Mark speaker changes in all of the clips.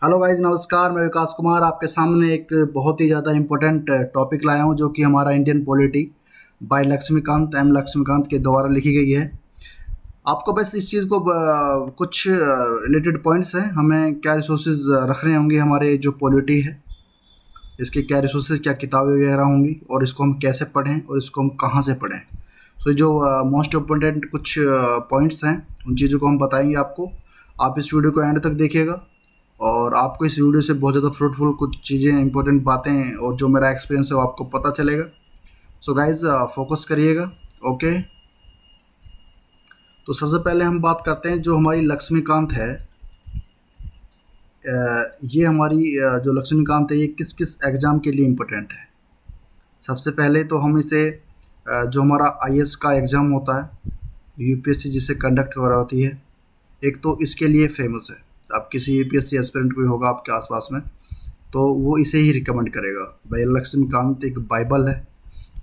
Speaker 1: Hello guys, नमस्कार। मैं विकास कुमार आपके सामने एक बहुत ही ज़्यादा इम्पोर्टेंट टॉपिक लाया हूँ, जो कि हमारा Indian polity by Laxmikanth M Laxmikanth के द्वारा लिखी गई है। आपको बस इस चीज़ को कुछ रिलेटेड पॉइंट्स हैं, हमें क्या रिसोर्सेज रखने होंगे, हमारे जो पॉलिटी है इसके क्या रिसोर्सेज, क्या किताबें वगैरह होंगी, और इसको हम कैसे पढ़ें और इसको हम कहाँ से पढ़ें। सो जो मोस्ट इम्पोर्टेंट कुछ पॉइंट्स हैं, उन चीज़ों को हम बताएंगे आपको। आप इस वीडियो को एंड तक देखिएगा और आपको इस वीडियो से बहुत ज़्यादा फ्रूटफुल कुछ चीज़ें, इंपॉर्टेंट बातें और जो मेरा एक्सपीरियंस है वो आपको पता चलेगा। सो गाइज, फोकस करिएगा। ओके, तो सबसे पहले हम बात करते हैं जो हमारी लक्ष्मीकांत है। ये हमारी जो लक्ष्मीकांत है, ये किस किस एग्ज़ाम के लिए इम्पोर्टेंट है। सबसे पहले तो हम इसे जो हमारा आईएएस का एग्ज़ाम होता है, यूपीएससी जिससे कंडक्ट हो रहा होती है, एक तो इसके लिए फेमस है। आप किसी यूपीएससी एस्पिरेंट कोई होगा आपके आसपास में, तो वो इसे ही रिकमेंड करेगा। भाई लक्ष्मीकांत एक बाइबल है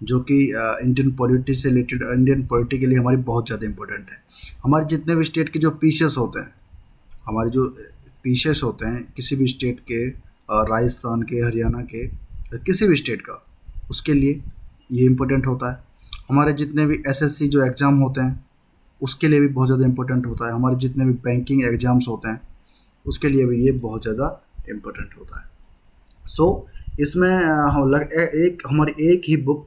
Speaker 1: जो कि इंडियन पॉलिटी से रिलेटेड, इंडियन पॉलिटी के लिए हमारी बहुत ज़्यादा इंपॉर्टेंट है। हमारे जितने भी स्टेट के जो पीसेस होते हैं, हमारे जो पीसेस होते हैं किसी भी स्टेट के, राजस्थान के, हरियाणा के, किसी भी स्टेट का, उसके लिए ये इम्पोर्टेंट होता है। हमारे जितने भी एसएससी जो एग्ज़ाम होते हैं उसके लिए भी बहुत ज़्यादा इम्पोर्टेंट होता है। हमारे जितने भी बैंकिंग एग्ज़ाम्स होते हैं उसके लिए भी ये बहुत ज़्यादा इम्पोर्टेंट होता है। सो इसमें एक हमारी एक ही बुक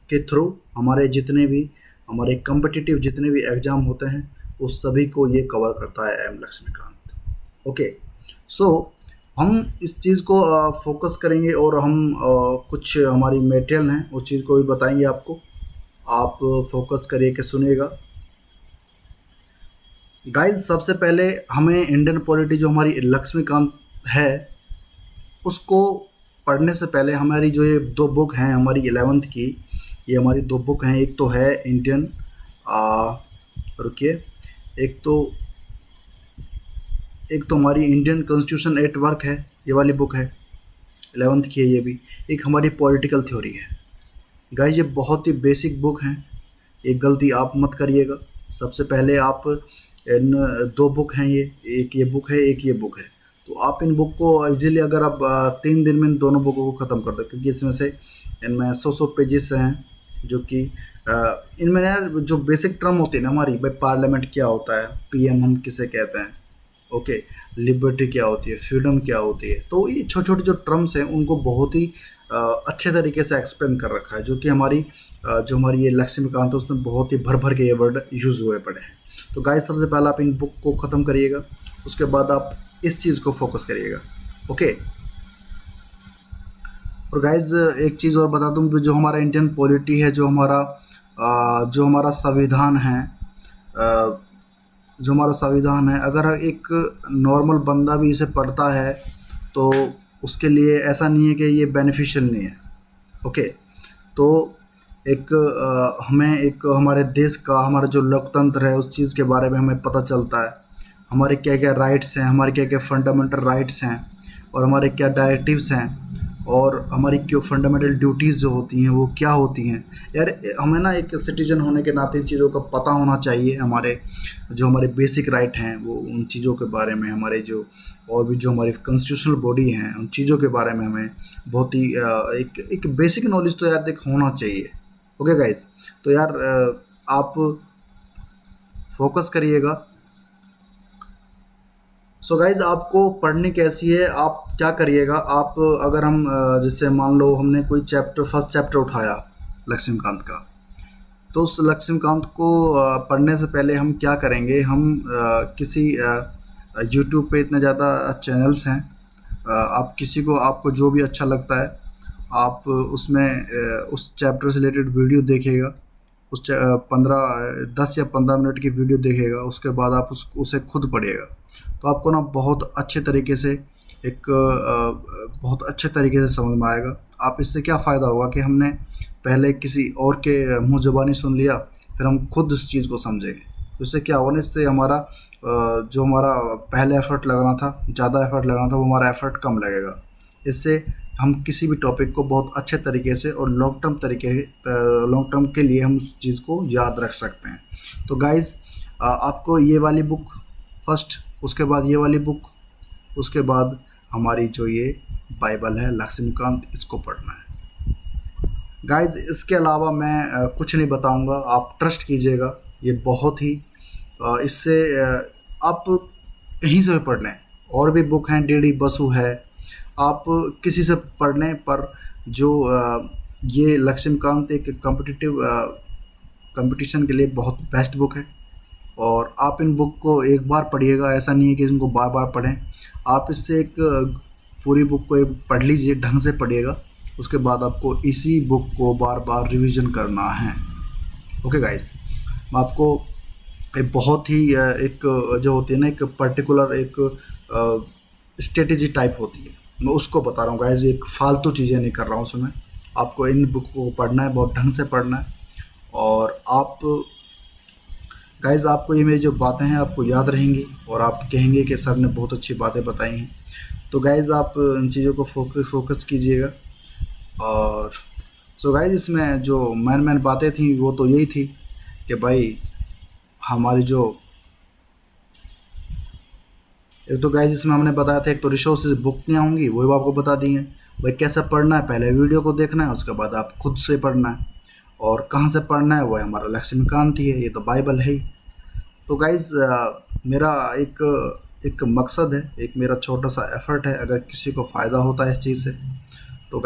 Speaker 1: के थ्रू हमारे जितने भी हमारे कम्पिटिटिव जितने भी एग्ज़ाम होते हैं उस सभी को ये कवर करता है एम लक्ष्मीकांत। ओके, सो हम इस चीज़ को फोकस करेंगे और हम कुछ हमारी मटेरियल हैं उस चीज़ को भी बताएंगे आपको। आप फोकस करिए कि सुनिएगा गाइज। सबसे पहले हमें इंडियन पॉलिटी जो हमारी लक्ष्मीकांत है उसको पढ़ने से पहले हमारी जो ये दो बुक हैं हमारी 11th की, ये हमारी दो बुक हैं। एक तो है इंडियन रुकिए एक तो हमारी इंडियन कॉन्स्टिट्यूशन एट वर्क है, ये वाली बुक है, 11th की है ये भी। एक हमारी पॉलिटिकल थ्योरी है। गाइज ये बहुत ही बेसिक बुक हैं, एक गलती आप मत करिएगा। सबसे पहले आप इन दो बुक हैं, ये एक ये बुक है, एक ये बुक है, तो आप इन बुक को इजीली अगर आप 3 दिन में इन दोनों बुकों को ख़त्म कर दो, क्योंकि इसमें से इनमें 100 पेजेस हैं, जो कि इनमें यार जो बेसिक टर्म होती है ना हमारी, भाई पार्लियामेंट क्या होता है, पीएम हम किसे कहते हैं, ओके, लिबर्टी क्या होती है, फ्रीडम क्या होती है, तो ये छोटे छोटे जो टर्म्स हैं उनको बहुत ही अच्छे तरीके से एक्सप्लेन कर रखा है, जो कि जो हमारी ये लक्ष्मीकांत है उसमें बहुत ही भर भर के ये वर्ड यूज़ हुए पड़े हैं। तो गाइस सबसे पहले आप इन बुक को ख़त्म करिएगा, उसके बाद आप इस चीज़ को फोकस करिएगा। ओके, और गाइस एक चीज़ और बता दूं, जो हमारा इंडियन पॉलिटी है, जो हमारा संविधान है, अगर एक नॉर्मल बंदा भी इसे पढ़ता है तो उसके लिए ऐसा नहीं है कि ये बेनिफिशियल नहीं है। ओके, तो हमें एक हमारे देश का, हमारा जो लोकतंत्र है उस चीज़ के बारे में हमें पता चलता है। हमारे क्या क्या राइट्स हैं, हमारे क्या क्या फंडामेंटल राइट्स हैं, और हमारे क्या डायरेक्टिव्स हैं, और हमारी क्यों फंडामेंटल ड्यूटीज़ जो होती हैं वो क्या होती हैं। यार हमें ना एक सिटीजन होने के नाते इन चीज़ों का पता होना चाहिए। हमारे बेसिक राइट हैं वो, उन चीज़ों के बारे में, हमारे जो और भी जो हमारी कॉन्स्टिट्यूशनल बॉडी हैं उन चीज़ों के बारे में हमें बहुत ही एक बेसिक नॉलेज तो यार देख होना चाहिए। ओके गाइज, तो यार आप फोकस करिएगा। सो गाइज आपको पढ़नी कैसी है, आप क्या करिएगा, आप अगर हम जैसे मान लो हमने कोई फर्स्ट चैप्टर उठाया लक्ष्मीकांत का, तो उस लक्ष्मीकांत को पढ़ने से पहले हम क्या करेंगे, हम किसी यूट्यूब पे इतने ज़्यादा चैनल्स हैं, आप किसी को, आपको जो भी अच्छा लगता है आप उसमें उस चैप्टर से रिलेटेड वीडियो देखिएगा, उस 10 या 15 मिनट की वीडियो देखेगा, उसके बाद आप उसे खुद पढ़िएगा, तो आपको ना बहुत अच्छे तरीके से बहुत अच्छे तरीके से समझ में आएगा। आप इससे क्या फ़ायदा होगा कि हमने पहले किसी और के मुँह ज़बानी सुन लिया, फिर हम खुद उस चीज़ को समझेंगे, तो इससे क्या होगा ना, इससे जो हमारा पहले एफ़र्ट लगाना था, ज़्यादा एफ़र्ट लगाना था, वो हमारा एफ़र्ट कम लगेगा। इससे हम किसी भी टॉपिक को बहुत अच्छे तरीके से और लॉन्ग टर्म के लिए हम उस चीज़ को याद रख सकते हैं। तो गाइज़ आपको ये वाली बुक फर्स्ट, उसके बाद ये वाली बुक, उसके बाद हमारी जो ये बाइबल है लक्ष्मीकांत, इसको पढ़ना है गाइज। इसके अलावा मैं कुछ नहीं बताऊंगा, आप ट्रस्ट कीजिएगा, ये बहुत ही इससे आप कहीं से भी पढ़ लें। और भी बुक हैं, डी बसु है, आप किसी से पढ़ लें, पर जो ये लक्ष्मीकांत एक कंपटीशन के लिए बहुत बेस्ट बुक है। और आप इन बुक को एक बार पढ़िएगा, ऐसा नहीं है कि इनको बार बार पढ़ें। आप इससे एक पूरी बुक को एक पढ़ लीजिए, ढंग से पढ़िएगा, उसके बाद आपको इसी बुक को बार बार रिवीजन करना है। ओके गाइस, मैं आपको एक बहुत ही एक जो होती है ना, एक पर्टिकुलर एक स्ट्रेटेजी टाइप होती है, मैं उसको बता रहा हूँ गाइस। एक फालतू चीज़ें नहीं कर रहा हूँ उसमें। आपको इन बुक को पढ़ना है, बहुत ढंग से पढ़ना है। और आप गाइस, आपको ये मेरी जो बातें हैं आपको याद रहेंगी और आप कहेंगे कि सर ने बहुत अच्छी बातें बताई हैं। तो गाइस, आप इन चीज़ों को फोकस कीजिएगा। और सो गाइस, इसमें जो मेन बातें थी वो तो यही थी कि भाई हमारी जो एक तो गाइस इसमें हमने बताया था, एक तो रिसोर्सेज बुक नहीं होंगी, वो भी आपको बता दी है। भाई कैसे पढ़ना है, पहले वीडियो को देखना है, उसके बाद आप खुद से पढ़ना है। और कहाँ से पढ़ना है, वो हमारा लक्ष्मीकांत ही है, ये तो बाइबल है ही। तो गाइस, मेरा एक मकसद है, एक मेरा छोटा सा एफर्ट है, अगर किसी को फ़ायदा होता है इस चीज़ से तो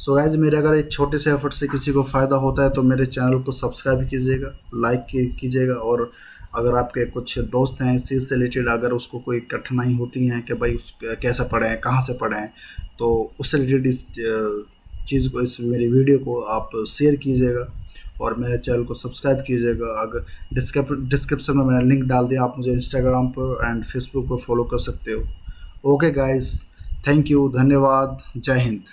Speaker 1: गाइस मेरे अगर एक छोटे से एफर्ट से किसी को फ़ायदा होता है तो मेरे चैनल को सब्सक्राइब कीजिएगा, लाइक कीजिएगा। और अगर आपके कुछ दोस्त हैं इस चीज़ से रिलेटेड, अगर उसको कोई कठिनाई होती है कि भाई उस कैसे पढ़ें, कहाँ से पढ़ें, तो उससे रिलेटेड इस चीज़ को, इस मेरी वीडियो को आप शेयर कीजिएगा और मेरे चैनल को सब्सक्राइब कीजिएगा। अगर डिस्क्रिप्शन में मैंने लिंक डाल दिया, आप मुझे इंस्टाग्राम पर एंड फेसबुक पर फॉलो कर सकते हो। ओके गाइस, थैंक यू, धन्यवाद, जय हिंद।